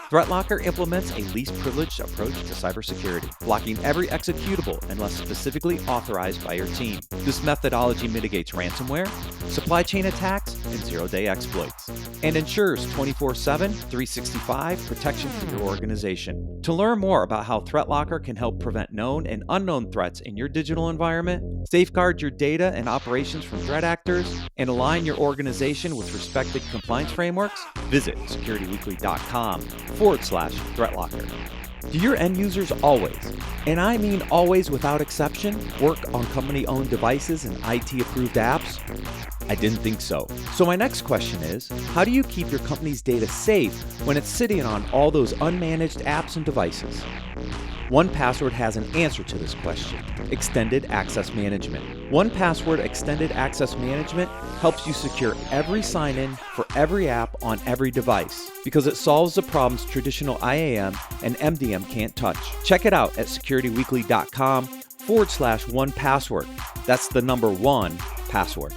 ThreatLocker implements a least privileged approach to cybersecurity, blocking every executable unless specifically authorized by your team. This methodology mitigates ransomware, supply chain attacks, and zero-day exploits, and ensures 24/7, 365 protection for your organization. To learn more about how ThreatLocker can help prevent known and unknown threats in your digital environment, safeguard your data and operations from threat actors, and align your organization with respected compliance frameworks, visit securityweekly.com/ThreatLocker. Do your end users always, and I mean always without exception, work on company-owned devices and IT-approved apps? I didn't think so. So my next question is, how do you keep your company's data safe when it's sitting on all those unmanaged apps and devices? 1Password has an answer to this question: Extended Access Management. 1Password Extended Access Management helps you secure every sign-in for every app on every device because it solves the problems traditional IAM and MDM can't touch. Check it out at securityweekly.com/1Password. That's the number 1 password.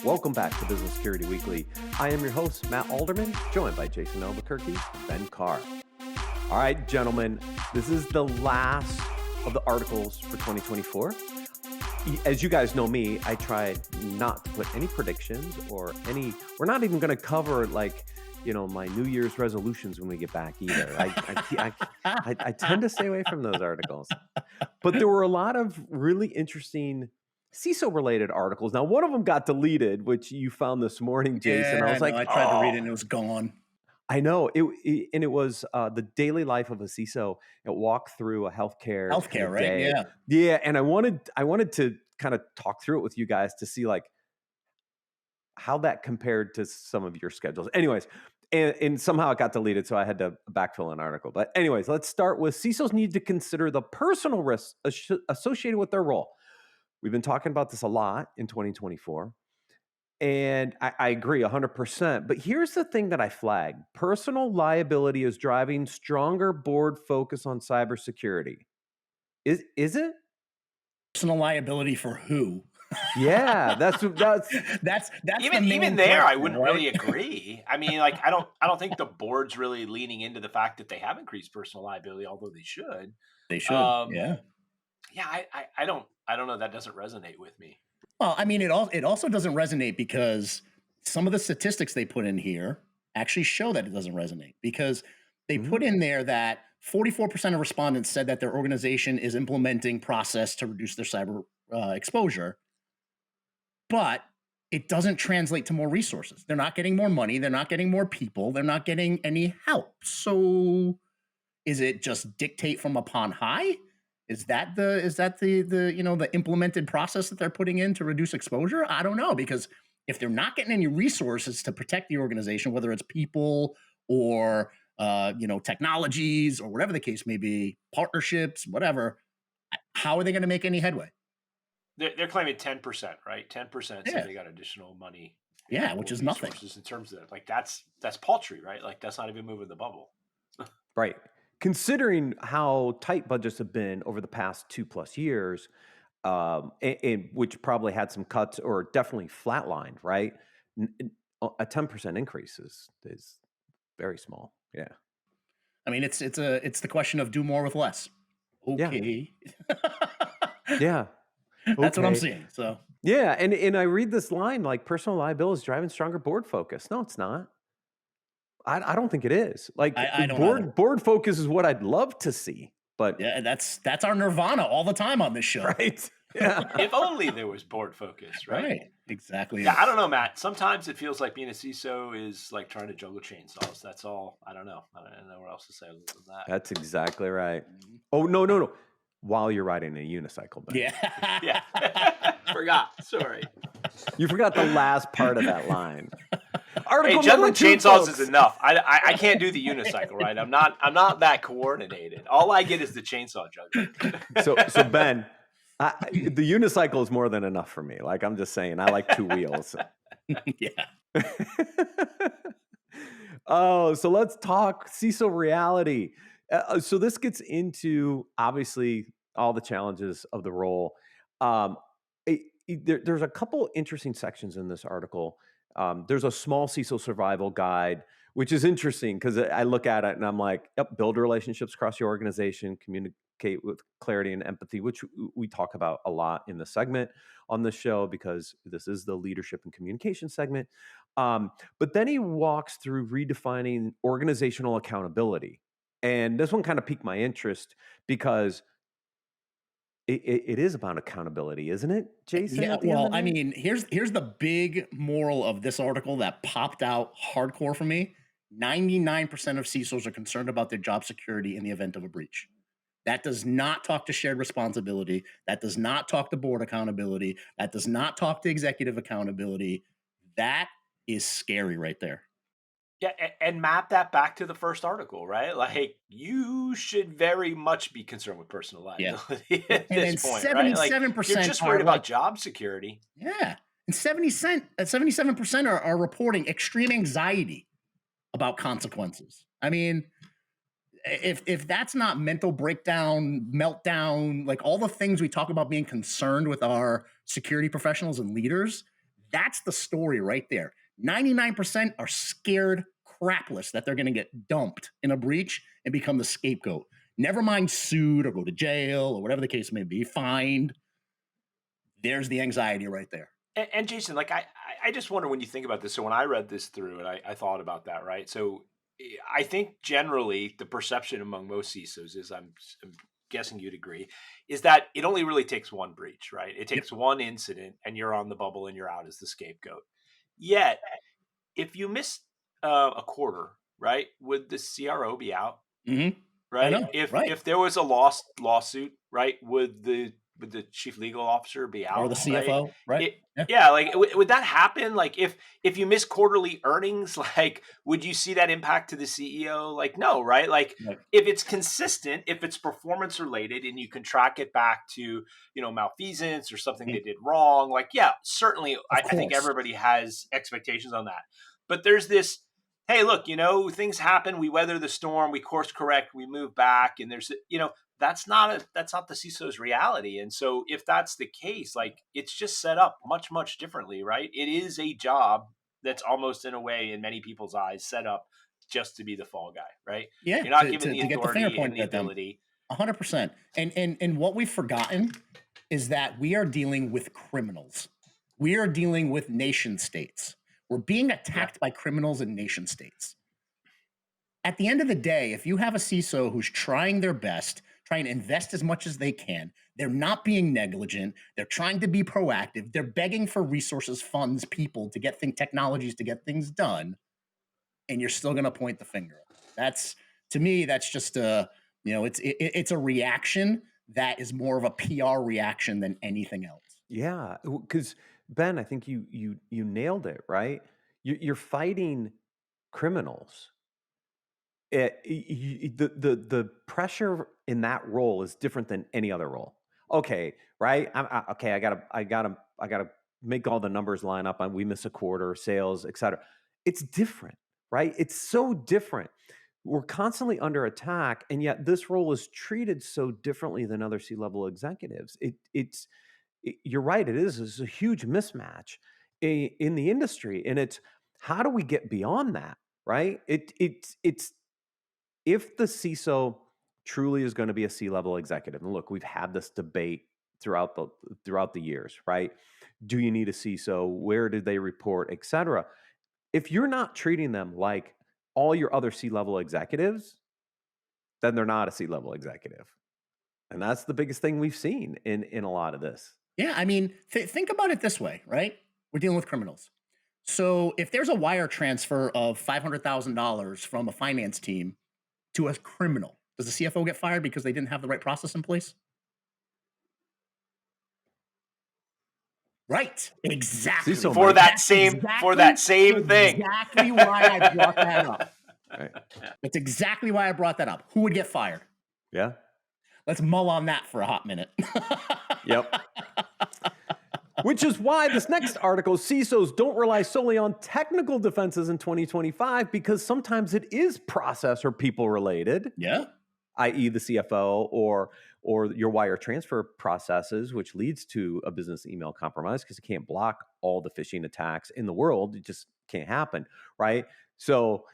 Welcome back to Business Security Weekly. I am your host, Matt Alderman, joined by Jason Albuquerque and Ben Carr. All right, gentlemen, this is the last of the articles for 2024. As you guys know me, I try not to put any predictions or we're not even going to cover my New Year's resolutions when we get back either. I tend to stay away from those articles. But there were a lot of really interesting CISO-related articles. Now, one of them got deleted, which you found this morning, Jason. Yeah, I was I tried to read it and it was gone. I know it was the daily life of a CISO. It walked through a healthcare right? day. Yeah, and I wanted to kind of talk through it with you guys to see how that compared to some of your schedules. Anyways, and somehow it got deleted, so I had to backfill an article. But anyways, let's start with CISOs need to consider the personal risks associated with their role. We've been talking about this a lot in 2024. And I agree 100%. But here's the thing that I flagged. Personal liability is driving stronger board focus on cybersecurity. Is it? Personal liability for who? Yeah, that's even there. I wouldn't really agree. I mean, I don't think the board's really leaning into the fact that they have increased personal liability, although they should. They should. Yeah. I don't know. That doesn't resonate with me. Well, I mean, it also doesn't resonate because some of the statistics they put in here actually show that it doesn't resonate, because they put in there that 44% of respondents said that their organization is implementing process to reduce their cyber exposure, but it doesn't translate to more resources. They're not getting more money. They're not getting more people. They're not getting any help. So is it just dictate from upon high? Is that the implemented process that they're putting in to reduce exposure? I don't know, because if they're not getting any resources to protect the organization, whether it's people or technologies or whatever the case may be, partnerships, whatever, how are they going to make any headway? They're claiming 10%, right? 10% say they got additional money. Yeah, which is nothing in terms of that's paltry, right? That's not even moving the bubble. Right. Considering how tight budgets have been over the past 2+ years, and which probably had some cuts or definitely flatlined, right? A 10% increase is very small. Yeah. I mean, it's the question of do more with less. Okay. Yeah. That's what I'm seeing. So yeah, and I read this line like personal liability is driving stronger board focus. No, it's not. I don't think it is. I don't board focus is what I'd love to see, but yeah, that's our nirvana all the time on this show. Right. Yeah. If only there was board focus, right? Exactly. Yeah, I don't know, Matt. Sometimes it feels like being a CISO is like trying to juggle chainsaws. That's all. I don't know. I don't know what else to say other than that. That's exactly right. Oh, no. While you're riding a unicycle, Ben. Yeah. Forgot. Sorry. You forgot the last part of that line. Hey, juggling chainsaws is enough. I can't do the unicycle, right? I'm not that coordinated. All I get is the chainsaw juggling. So Ben, the unicycle is more than enough for me. I'm just saying, I like 2 wheels. Yeah. Oh, so let's talk CISO reality. So this gets into obviously all the challenges of the role. There's a couple interesting sections in this article. There's a small CISO survival guide which is interesting because I look at it and I'm like, yep, build relationships across your organization, communicate with clarity and empathy, which we talk about a lot in the segment on the show because this is the leadership and communication segment. But then he walks through redefining organizational accountability. And this one kind of piqued my interest because it is about accountability, isn't it, Jason? Yeah, well, I mean, here's the big moral of this article that popped out hardcore for me. 99% of CISOs are concerned about their job security in the event of a breach. That does not talk to shared responsibility. That does not talk to board accountability. That does not talk to executive accountability. That is scary right there. Yeah, and map that back to the first article, right? Like you should very much be concerned with personal liability at And this then point, right? Like 77% you're just are worried about like, job security. yeah. And 77% are reporting extreme anxiety about consequences. I mean, if that's not mental breakdown, meltdown, like all the things we talk about being concerned with our security professionals and leaders, that's the story right there. 99% are scared crapless that they're going to get dumped in a breach and become the scapegoat. Never mind sued or go to jail or whatever the case may be, fined. There's the anxiety right there. And Jason, like I just wonder when you think about this. So when I read this through and I thought about that, right? So I think generally the perception among most CISOs is, I'm guessing you'd agree, is that it only really takes one breach, right? It takes one incident and you're on the bubble and you're out as the scapegoat. Yet, if you miss a quarter, right, would the CRO be out? Mm-hmm. Right? If there was a lawsuit, right, would the chief legal officer be out or the CFO, right? Yeah, like would that happen? Like if you miss quarterly earnings, like would you see that impact to the CEO? Like no, right? Like if it's consistent, if it's performance related, and you can track it back to malfeasance or something they did wrong, like yeah, certainly I think everybody has expectations on that. But there's this, hey, look, things happen. We weather the storm. We course correct. We move back. And there's, that's not the CISO's reality. And so if that's the case, like it's just set up much, much differently, right? It is a job that's almost in a way, in many people's eyes, set up just to be the fall guy, right? Yeah. You're not given the authority and the ability. 100%. And what we've forgotten is that we are dealing with criminals. We are dealing with nation states. We're being attacked by criminals and nation states. At the end of the day, if you have a CISO who's trying their best, trying to invest as much as they can, they're not being negligent, they're trying to be proactive, they're begging for resources, funds, people to get technologies to get things done, and you're still going to point the finger. That's, to me, that's just it's a reaction that is more of a PR reaction than anything else. Yeah, because Ben, I think you nailed it, right? You're fighting criminals. The pressure in that role is different than any other role. Okay, right? Okay, I gotta make all the numbers line up. We miss a quarter, sales, etc. It's different, right? It's so different. We're constantly under attack, and yet this role is treated so differently than other C-level executives. You're right. It's a huge mismatch in the industry, and it's how do we get beyond that, right? It's if the CISO truly is going to be a C-level executive, and look, we've had this debate throughout the years, right? Do you need a CISO? Where did they report, et cetera? If you're not treating them like all your other C-level executives, then they're not a C-level executive. And that's the biggest thing we've seen in a lot of this. Yeah, I mean, think about it this way, right? We're dealing with criminals. So if there's a wire transfer of $500,000 from a finance team to a criminal, does the CFO get fired because they didn't have the right process in place? Right. Exactly. For that same thing. Exactly why I brought that up. Right. That's exactly why I brought that up. Who would get fired? Yeah. Let's mull on that for a hot minute. Yep. Which is why this next article, CISOs don't rely solely on technical defenses in 2025, because sometimes it is process or people related. Yeah. i.e. the CFO or your wire transfer processes, which leads to a business email compromise because you can't block all the phishing attacks in the world. It just can't happen, right? So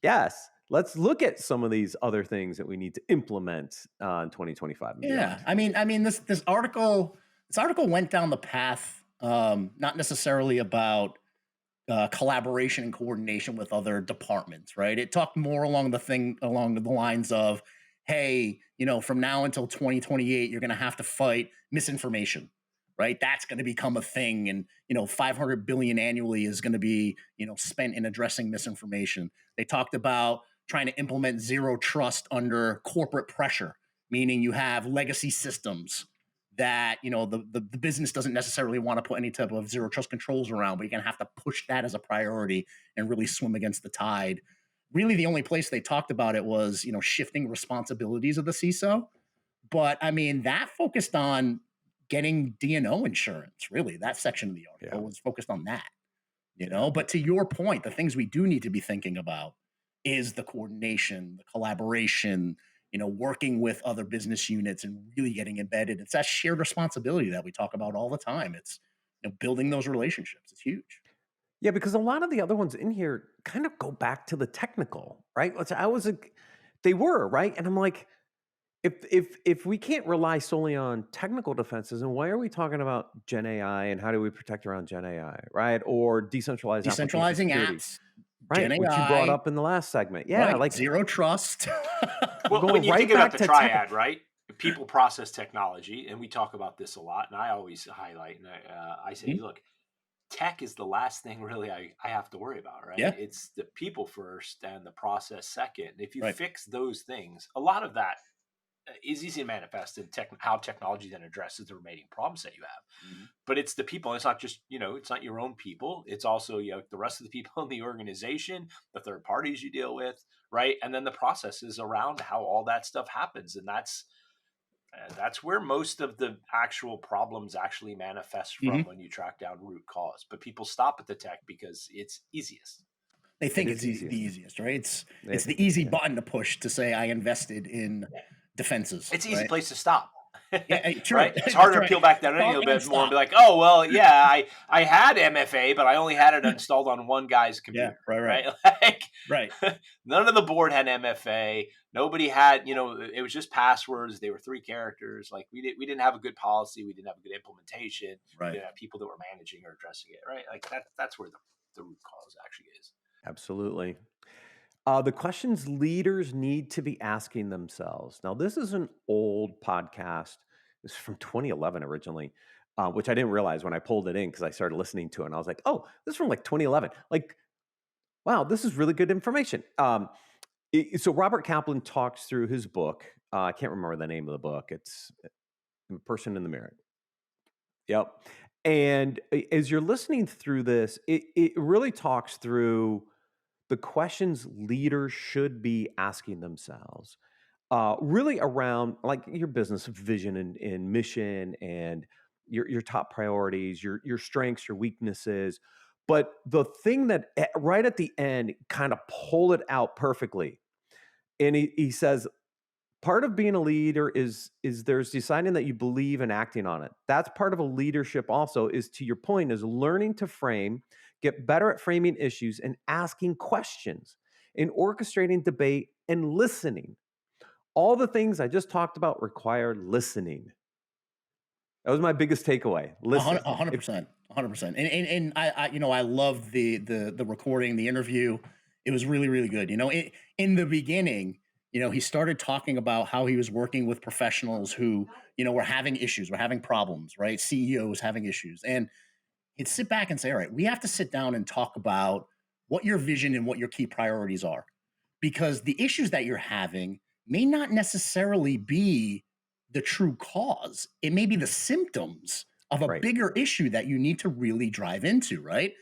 Yes. Let's look at some of these other things that we need to implement in 2025 and Yeah, beyond. this article went down the path, not necessarily about collaboration and coordination with other departments, right? It talked more along the lines of, hey, from now until 2028, you're going to have to fight misinformation, right? That's going to become a thing, and 500 billion annually is going to be spent in addressing misinformation. They talked about trying to implement zero trust under corporate pressure, meaning you have legacy systems that the business doesn't necessarily want to put any type of zero trust controls around, but you're going to have to push that as a priority and really swim against the tide. Really, the only place they talked about it was shifting responsibilities of the CISO, but that focused on getting D&O insurance. Really, that section of the article was focused on that. But to your point, the things we do need to be thinking about is the coordination, the collaboration, working with other business units and really getting embedded. It's that shared responsibility that we talk about all the time. It's building those relationships. It's huge. Yeah, because a lot of the other ones in here kind of go back to the technical, right? They were, right? And I'm like, if we can't rely solely on technical defenses, and why are we talking about Gen AI and how do we protect around Gen AI, right? Or decentralized application Decentralizing security, apps, right? Gen Which you brought AI, up in the last segment. Yeah, right? like Zero trust. we're Well, when going you right think about back the to tech. triad, right? People, process, technology, and we talk about this a lot, and I always highlight and I say, Mhm. look, tech is the last thing really I have to worry about, right? Yeah, It's the people first and the process second. If you right. fix those things, a lot of that is easy to manifest in how technology then addresses the remaining problems that you have. Mhm. But it's the people. It's not just it's not your own people. It's also the rest of the people in the organization, the third parties you deal with, right? And then the processes around how all that stuff happens, and that's where most of the actual problems actually manifest from Mhm. when you track down root cause. But people stop at the tech because it's easiest. They It think is it's the easiest. easiest, right? It's It, the easy yeah. button to push to say I invested in defenses, It's an easy right? place to stop. Yeah, true. Right? It's That's harder to right. peel back that onion a Start little and bit more and be stop. like, oh, well, yeah, I had MFA, but I only had it installed on one guy's Yeah, computer, right. right? Like, Right. none of the board had MFA. Nobody had, it was just passwords. They were 3 characters. Like, we didn't have a good policy. We didn't have a good implementation. We Right. didn't have people that were managing or addressing it, right? Like, that's where the root cause actually is. Absolutely. The questions leaders need to be asking themselves. Now, this is an old podcast. This is from 2011 originally, which I didn't realize when I pulled it in because I started listening to it. And I was like, oh, this is from like 2011. Like, wow, this is really good information. So Robert Kaplan talks through his book. I can't remember the name of the book. It's A Person in the Mirror. Yep. And as you're listening through this, it really talks through the questions leaders should be asking themselves, really around like your business vision and mission and your top priorities, your strengths, your weaknesses. But the thing that right at the end kind of pull it out perfectly. And he says, part of being a leader is there's deciding that you believe and acting on it. That's part of a leadership also, is to your point, is learning to frame, get better at framing issues and asking questions and orchestrating debate and listening. All the things I just talked about require listening. That was my biggest takeaway. Listen. A hundred If percent, 100%. And I loved the recording, the interview. It was really, really good. In the beginning, he started talking about how he was working with professionals who, were having issues, were having problems, right? CEOs having issues. And he'd sit back and say, all right, we have to sit down and talk about what your vision and what your key priorities are. Because the issues that you're having may not necessarily be the true cause. It may be the symptoms of a right. bigger issue that you need to really drive into, right?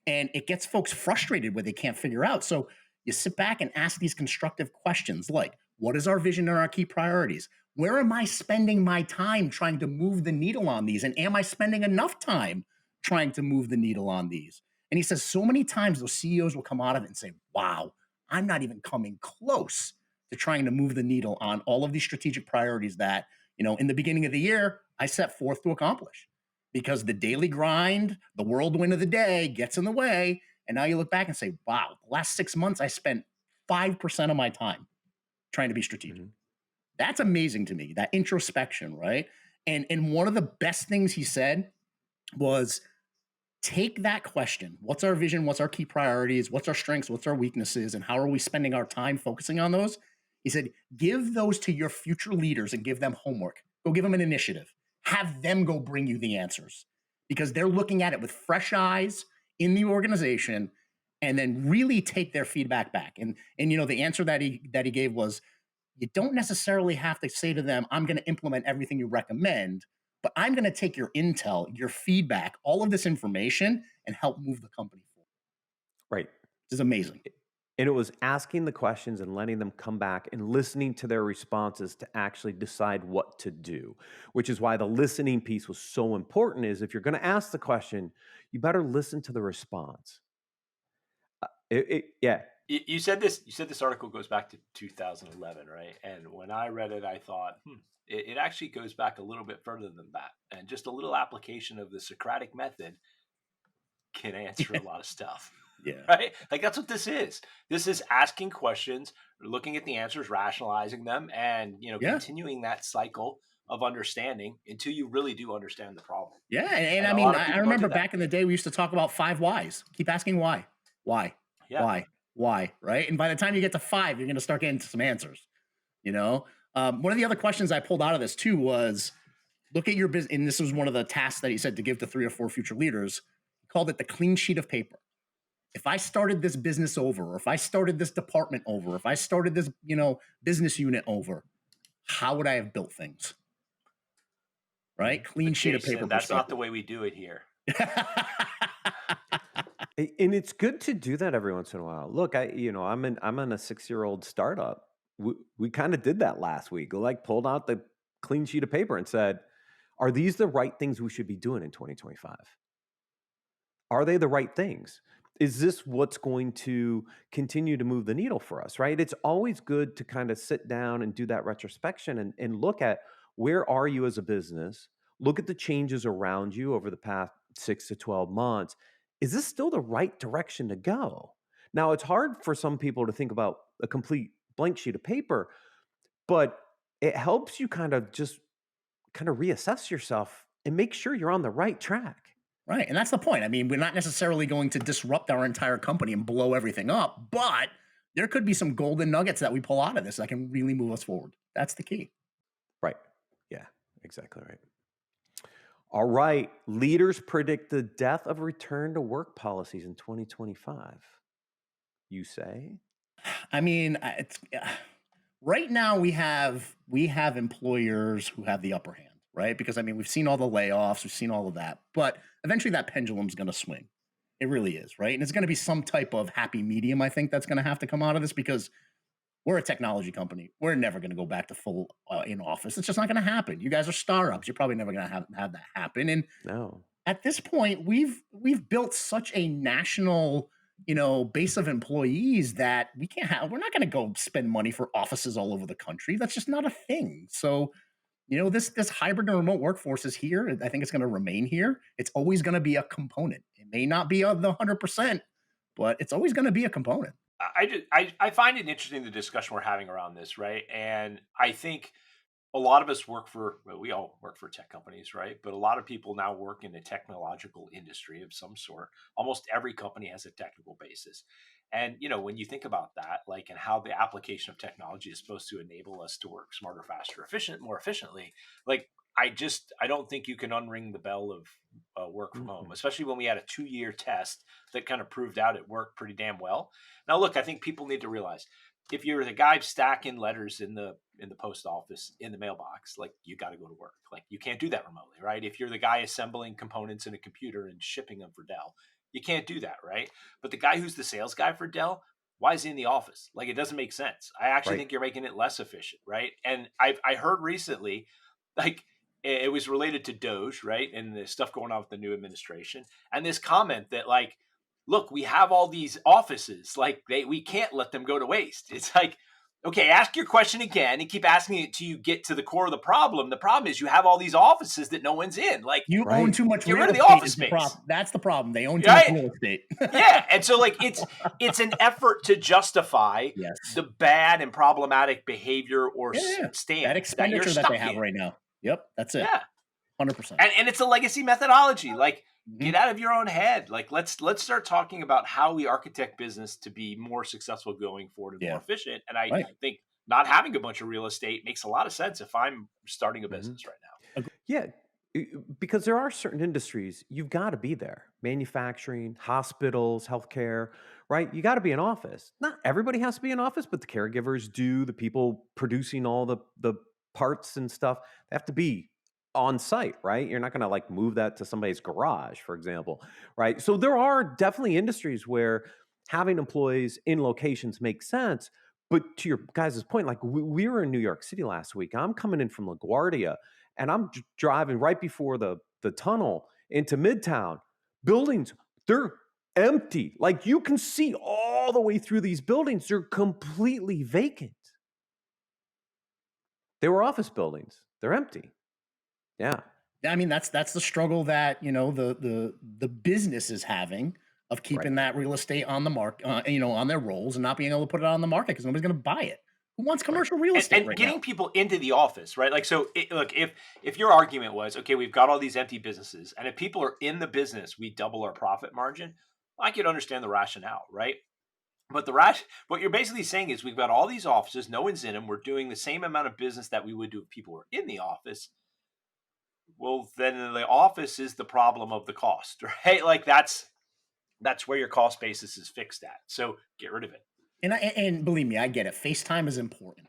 And it gets folks frustrated where they can't figure out. So you sit back and ask these constructive questions like, what is our vision and our key priorities? Where am I spending my time trying to move the needle on these? And am I spending enough time trying to move the needle on these? And he says so many times those CEOs will come out of it and say, wow, I'm not even coming close to trying to move the needle on all of these strategic priorities that, in the beginning of the year, I set forth to accomplish. Because the daily grind, the whirlwind of the day gets in the way. And now you look back and say, wow, the last 6 months I spent 5% of my time trying to be strategic. Mhm. That's amazing to me, that introspection, right? And one of the best things he said was take that question. What's our vision? What's our key priorities? What's our strengths? What's our weaknesses? And how are we spending our time focusing on those? He said, give those to your future leaders and give them homework. Go give them an initiative. Have them go bring you the answers because they're looking at it with fresh eyes in the organization and then really take their feedback back. And the answer that he gave was you don't necessarily have to say to them, I'm going to implement everything you recommend, but I'm going to take your intel, your feedback, all of this information and help move the company forward. Right. This is amazing. And it was asking the questions and letting them come back and listening to their responses to actually decide what to do, which is why the listening piece was so important is if you're going to ask the question, you better listen to the response. Yeah. You said this. You said this article goes back to 2011, right? And when I read it, I thought it actually goes back a little bit further than that. And just a little application of the Socratic method can answer a lot of stuff. Yeah. Right? Like that's what this is. This is asking questions, looking at the answers, rationalizing them, and continuing that cycle of understanding until you really do understand the problem. Yeah. And a I mean, lot of I people don't remember do that. back in the day, we used to talk about 5 whys. Keep asking why. Yeah. Why, right? And by the time you get to 5, you're going to start getting to some answers. One of the other questions I pulled out of this too was look at your business. And this was one of the tasks that he said to give to 3 or 4 future leaders. He called it the clean sheet of paper. If I started this business over, or if I started this department over, if I started this, business unit over, how would I have built things? Right? Clean sheet of paper. That's not the way we do it here. And it's good to do that every once in a while. Look, I'm in a 6-year-old startup. We kind of did that last week. Like pulled out the clean sheet of paper and said, are these the right things we should be doing in 2025? Are they the right things? Is this what's going to continue to move the needle for us, right? It's always good to kind of sit down and do that retrospection and look at where are you as a business, look at the changes around you over the past 6 to 12 months. Is this still the right direction to go? Now, it's hard for some people to think about a complete blank sheet of paper, but it helps you kind of reassess yourself and make sure you're on the right track. Right. And that's the point. I mean, we're not necessarily going to disrupt our entire company and blow everything up, but there could be some golden nuggets that we pull out of this that can really move us forward. That's the key. Right. Yeah, exactly right. All right. Leaders predict the death of return to work policies in 2025. You say? I mean, right now we have employers who have the upper hand. Right? Because we've seen all the layoffs, we've seen all of that, but eventually that pendulum's going to swing. It really is, right? And it's going to be some type of happy medium, I think, that's going to have to come out of this because we're a technology company. We're never going to go back to full in office. It's just not going to happen. You guys are startups. You're probably never going to have that happen. And no, at this point, we've built such a national base of employees that we're not going to go spend money for offices all over the country. That's just not a thing. So this hybrid and remote workforce is here. I think it's going to remain here. It's always going to be a component. It may not be of the 100%, but it's always going to be a component. I find it interesting the discussion we're having around this, right? And I think a lot of us we all work for tech companies, right? But a lot of people now work in a technological industry of some sort. Almost every company has a technical basis. And, when you think about that, like, and how the application of technology is supposed to enable us to work smarter, faster, more efficiently, like, I don't think you can unring the bell of work from home, especially when we had a 2-year test that kind of proved out it worked pretty damn well. Now, look, I think people need to realize if you're the guy stacking letters in the post office in the mailbox, like, you got to go to work. Like, you can't do that remotely, right? If you're the guy assembling components in a computer and shipping them for Dell, you can't do that, right? But the guy who's the sales guy for Dell, why is he in the office? Like, it doesn't make sense. I actually think you're making it less efficient, right? And I heard recently, like, it was related to Doge, right? And the stuff going on with the new administration. And this comment that, like, look, we have all these offices, like, we can't let them go to waste. It's like, Okay, ask your question again and keep asking it till you get to the core of the problem. The problem is you have all these offices that no one's in. Like, You own Right. too much get rid real of the estate office is the space, problem. That's the problem. They own too much right? real estate. Yeah, and so like it's an effort to justify Yes. the bad and problematic behavior or Yeah, yeah. That stance that you're expenditure that they stuck have in. right now. Yep, that's it. Yeah, 100%. and it's a legacy methodology. Like, Mhm. get out of your own head. Like, let's start talking about how we architect business to be more successful going forward and more Yeah, efficient. And I right. think not having a bunch of real estate makes a lot of sense if I'm starting a Mhm. business right now. Yeah, because there are certain industries you've got to be there. Manufacturing, hospitals, healthcare, right? You got to be in office. Not everybody has to be in office, but the caregivers do. The people producing all the parts and stuff, they have to be on site, right? You're not going to like move that to somebody's garage, for example, right? So there are definitely industries where having employees in locations makes sense. But to your guys' point, like we were in New York City last week. I'm coming in from LaGuardia and I'm driving right before the tunnel into Midtown. Buildings, they're empty. Like you can see all the way through these buildings. They're completely vacant. They were office buildings. They're empty. Yeah. I mean, that's the struggle that, the business is having of Right. keeping that real estate on the market, on their rolls and not being able to put it on the market because nobody's gonna buy it. Who wants Right. commercial real estate And right now? getting people into the office, right? Like, so look, if your argument was, okay, we've got all these empty businesses, and if people are in the business, we double our profit margin. I could understand the rationale, right? But what you're basically saying is we've got all these offices, no one's in them. We're doing the same amount of business that we would do if people were in the office. Well, then the office is the problem of the cost, right? Like that's where your cost basis is fixed at. So get rid of it. And believe me, I get it. FaceTime is important,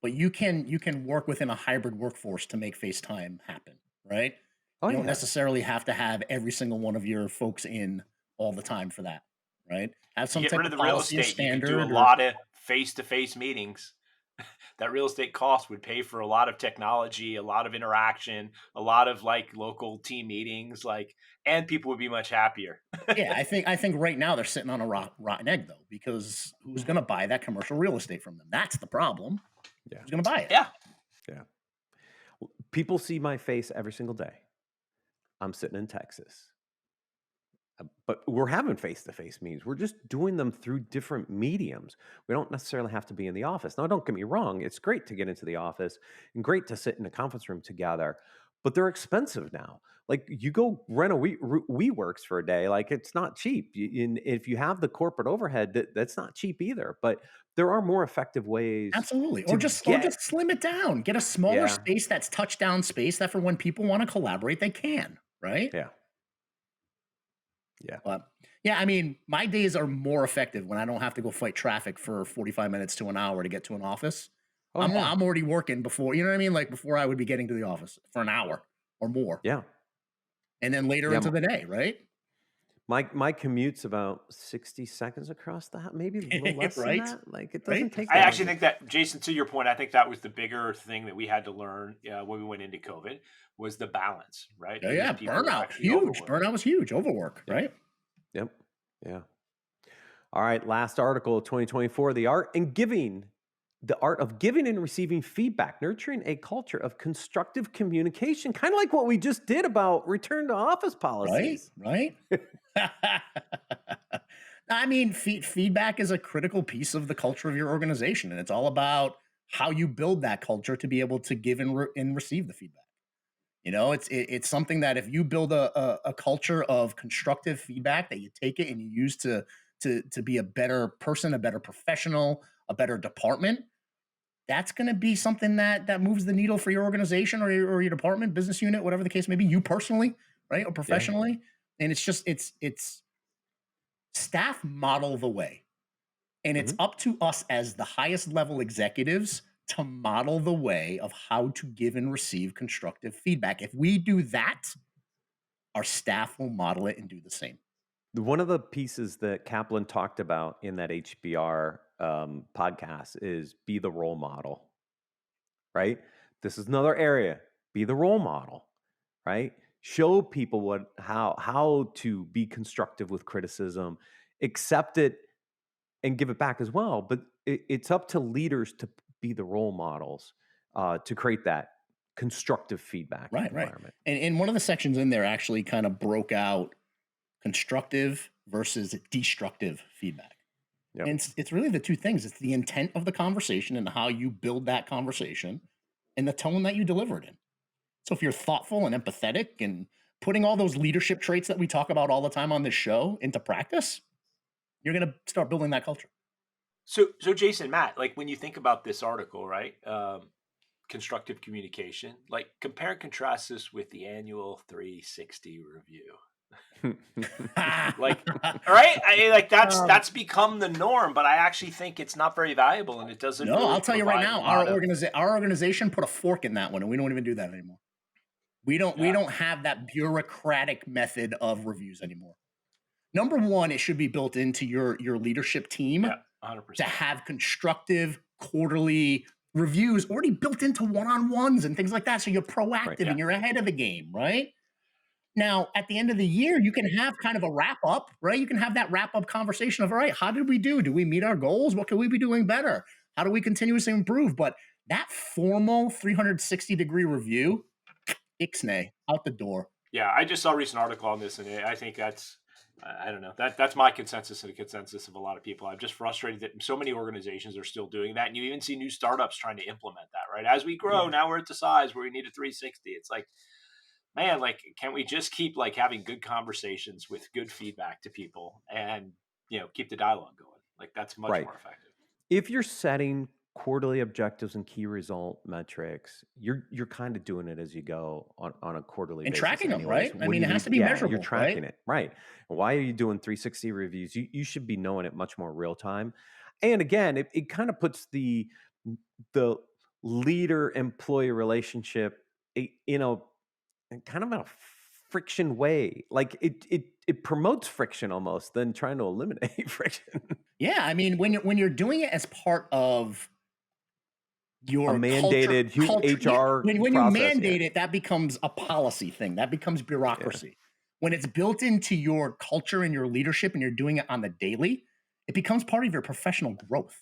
but you can work within a hybrid workforce to make FaceTime happen, right? Oh You don't yeah. necessarily have to have every single one of your folks in all the time for that, right? Have To some get type rid of of the real policy or estate, you could do a standard or lot of face-to-face meetings. That real estate cost would pay for a lot of technology, a lot of interaction, a lot of like local team meetings, like, and people would be much happier. yeah, I think right now they're sitting on a rotten egg though, because who's going to buy that commercial real estate from them? That's the problem. Yeah. Who's going to buy it? Yeah. Yeah. People see my face every single day. I'm sitting in Texas. But we're having face-to-face meetings. We're just doing them through different mediums. We don't necessarily have to be in the office. Now, don't get me wrong. It's great to get into the office and great to sit in a conference room together, but they're expensive now. Like you go rent a WeWorks for a day, like it's not cheap. If you have the corporate overhead, that's not cheap either. But there are more effective ways Absolutely. to Or just get, slim it down. Get a smaller yeah, space that's touchdown space that for when people want to collaborate, they can, right? yeah, yeah. But yeah, I mean, my days are more effective when I don't have to go fight traffic for 45 minutes to an hour to get to an office. Oh, I'm yeah, I'm already working before, you know what I mean? Like before I would be getting to the office for an hour or more. yeah, And then later yeah. into the day, right? My commute's about 60 seconds across that, maybe a little less than Right? that. Like it Right? doesn't take I that actually long. think that, Jason, to your point, I think that was the bigger thing that we had to learn when we went into COVID was the balance, right? Yeah, Because yeah. people were Burnout, actually huge. overworked. Burnout was huge. Overwork, Yep. right? Yep. Yeah. All right. Last article of 2024, the art of giving and receiving feedback, nurturing a culture of constructive communication, kind of like what we just did about return to office Right? policies. Right? I mean, feedback is a critical piece of the culture of your organization, and it's all about how you build that culture to be able to give and receive the feedback. It's something that if you build a culture of constructive feedback that you take it and you use to be a better person, a better professional, a better department, that's going to be something that moves the needle for your organization or your department, business unit, whatever the case may be, you personally, right, or Yeah. professionally. And it's staff model the way, and it's Mhm. up to us as the highest level executives to model the way of how to give and receive constructive feedback. If we do that, our staff will model it and do the same. One of the pieces that Kaplan talked about in that HBR podcast is be the role model, right? This is another area. Be the role model, right? Show people how to be constructive with criticism, accept it and give it back as well. But it's up to leaders to be the role models to create that constructive feedback environment. And one of the sections in there actually kind of broke out constructive versus destructive feedback. Yep. And it's really the two things. It's the intent of the conversation and how you build that conversation and the tone that you deliver it in. So if you're thoughtful and empathetic and putting all those leadership traits that we talk about all the time on this show into practice, you're going to start building that culture. So Jason, Matt, like when you think about this article, right? Constructive communication, like compare and contrast this with the annual 360 review. Like, right? That's become the norm, but I actually think it's not very valuable, and it doesn't. No, really I'll tell you right now, our organization put a fork in that one, and we don't even do that anymore. We don't have that bureaucratic method of reviews anymore. Number one, it should be built into your leadership team 100%. To have constructive quarterly reviews already built into one-on-ones and things like that, so you're proactive and you're ahead of the game, right? Now, at the end of the year, you can have kind of a wrap-up, right? You can have that wrap-up conversation of, all right, how did we do? Do we meet our goals? What can we be doing better? How do we continuously improve? But that formal 360-degree review, ixnay, out the door. Yeah, I just saw a recent article on this, and I think that's, I don't know, that's my consensus and the consensus of a lot of people. I'm just frustrated that so many organizations are still doing that, and you even see new startups trying to implement that, right? As we grow, now we're at the size where we need a 360. It's like, man, like, can we just keep like having good conversations with good feedback to people and, keep the dialogue going? Like that's much more effective. If you're setting quarterly objectives and key result metrics, you're kind of doing it as you go on a quarterly basis. And tracking them, right? I mean, it has to be measurable. You're tracking it, right? Why are you doing 360 reviews? You should be knowing it much more real time. And again, it kind of puts the leader-employee relationship, kind of in a friction way. Like it promotes friction almost than trying to eliminate friction. Yeah, I mean, when you're doing it as part of your mandated HR when you mandate it, that becomes a policy thing. That becomes bureaucracy. Yeah. When it's built into your culture and your leadership and you're doing it on the daily, it becomes part of your professional growth.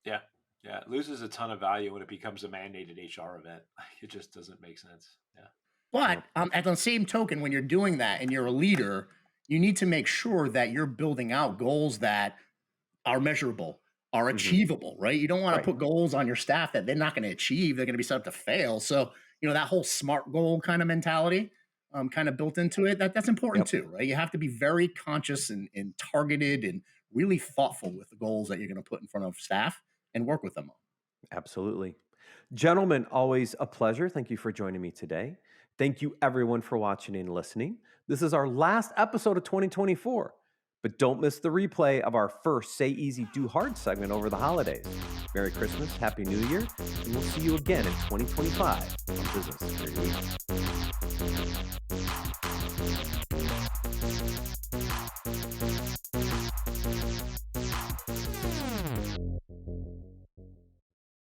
Yeah. Yeah. It loses a ton of value when it becomes a mandated HR event. It just doesn't make sense. Yeah. But at the same token, when you're doing that and you're a leader, you need to make sure that you're building out goals that are measurable, are achievable, right? You don't want to put goals on your staff that they're not going to achieve. They're going to be set up to fail. So, that whole SMART goal kind of mentality kind of built into it, that's important too, right? You have to be very conscious and targeted and really thoughtful with the goals that you're going to put in front of staff and work with them on. Absolutely. Gentlemen, always a pleasure. Thank you for joining me today. Thank you everyone for watching and listening. This is our last episode of 2024, but don't miss the replay of our first Say Easy, Do Hard segment over the holidays. Merry Christmas, Happy New Year, and we'll see you again in 2025 on Business Security Week.